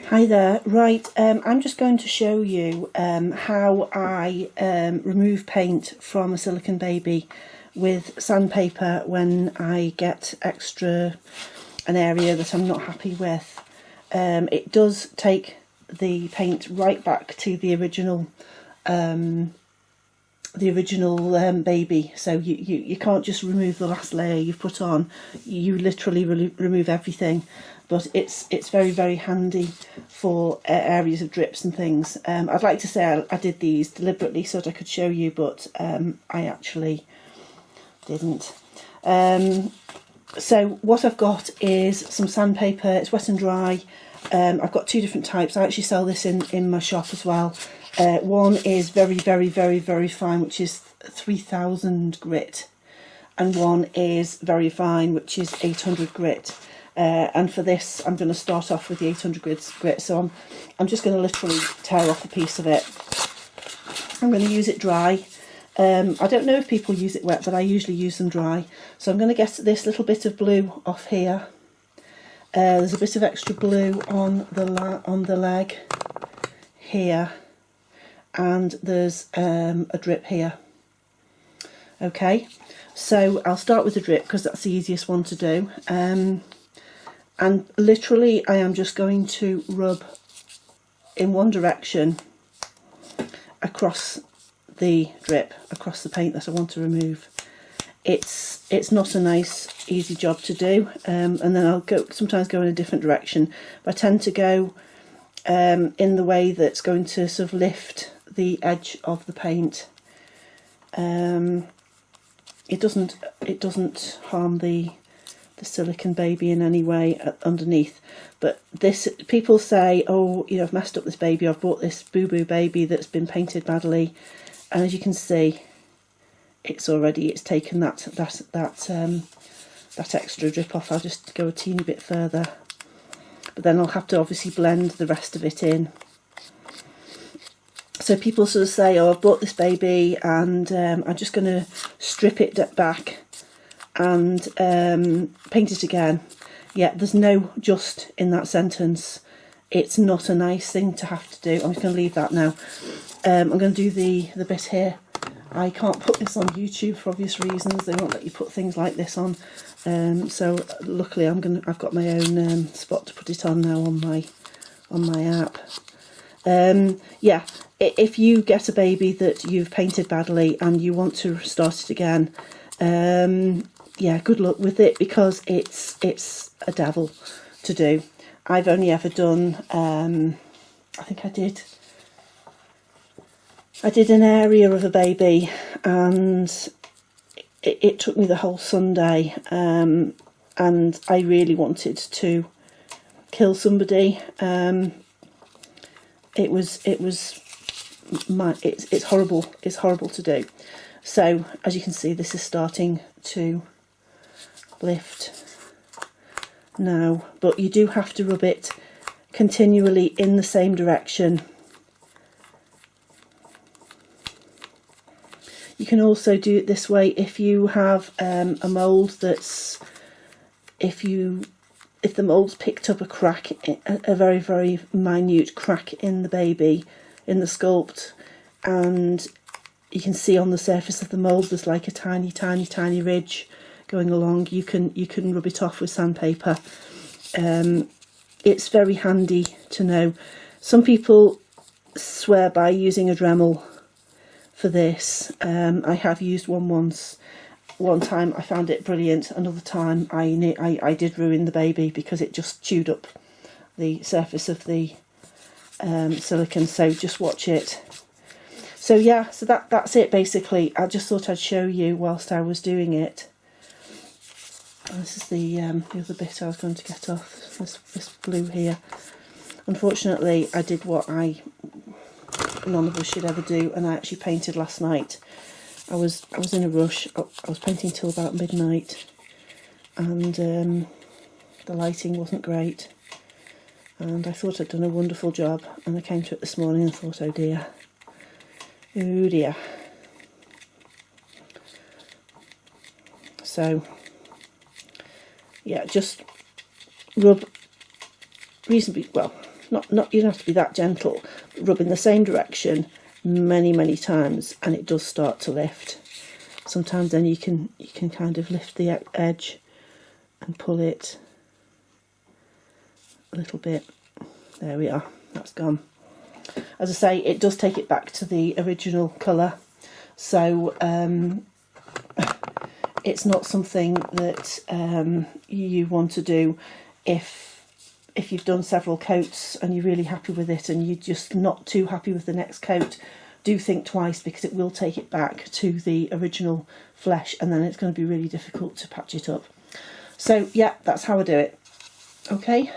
Hi there. Right, I'm just going to show you how I remove paint from a silicone baby with sandpaper when I get an area that I'm not happy with. It does take the paint right back to the original baby, so you can't just remove the last layer you've put on. You literally remove everything, but it's very, very handy for areas of drips and things. I'd like to say I did these deliberately so that I could show you, but I actually didn't. So what I've got is some sandpaper. It's wet and dry. I've got two different types. I actually sell this in my shop as well. One is very, very, very, very fine, which is 3000 grit, and one is very fine, which is 800 grit. And for this, I'm going to start off with the 800 grit. So I'm just going to literally tear off a piece of it. I'm going to use it dry. I don't know if people use it wet, but I usually use them dry. So I'm going to get this little bit of blue off here. There's a bit of extra blue on the leg here, and there's a drip here. Okay, so I'll start with the drip because that's the easiest one to do. And literally I am just going to rub in one direction across the drip, across the paint that I want to remove. It's not a nice easy job to do, and then I'll sometimes go in a different direction, but I tend to go in the way that's going to sort of lift the edge of the paint. It doesn't harm the silicone baby in any way underneath, but this, people say, oh, you know, I've messed up this baby, I've bought this boo-boo baby that's been painted badly, and as you can see, it's taken that extra drip off. I'll just go a teeny bit further, but then I'll have to obviously blend the rest of it in. So people sort of say, oh, I've bought this baby and I'm just going to strip it back and paint it again. Yeah, there's no just in that sentence. It's not a nice thing to have to do. I'm just going to leave that now. I'm going to do the bit here. I can't put this on YouTube for obvious reasons. They won't let you put things like this on. So luckily I've got my own spot to put it on now on my app. Yeah, if you get a baby that you've painted badly and you want to start it again, yeah, good luck with it, because it's a devil to do. I've only ever done, I think I did an area of a baby, and it took me the whole Sunday, and I really wanted to kill somebody. It's horrible. It's horrible to do. So as you can see, this is starting to lift now, but you do have to rub it continually in the same direction. You can also do it this way if you have a mould that's, if the mould's picked up a crack, a very, very minute crack in the baby, in the sculpt, and you can see on the surface of the mould there's like a tiny, tiny, tiny ridge going along, you can rub it off with sandpaper. It's very handy to know. Some people swear by using a Dremel for this. I have used one once. One time I found it brilliant, another time I did ruin the baby because it just chewed up the surface of the silicone, so just watch it. So yeah, so that's it basically. I just thought I'd show you whilst I was doing it. And this is the other bit I was going to get off, this blue here. Unfortunately I did what none of us should ever do, and I actually painted last night. I was in a rush. I was painting till about midnight, and the lighting wasn't great, and I thought I'd done a wonderful job, and I came to it this morning and thought, oh dear, oh dear. So yeah, just rub reasonably well, not you don't have to be that gentle, but rub in the same direction many times, and it does start to lift. Sometimes then you can kind of lift the edge and pull it a little bit. There we are, that's gone. As I say, it does take it back to the original colour, so it's not something that you want to do if you've done several coats and you're really happy with it and you're just not too happy with the next coat. Do think twice, because it will take it back to the original flesh, and then it's going to be really difficult to patch it up. So yeah, that's how I do it. Okay.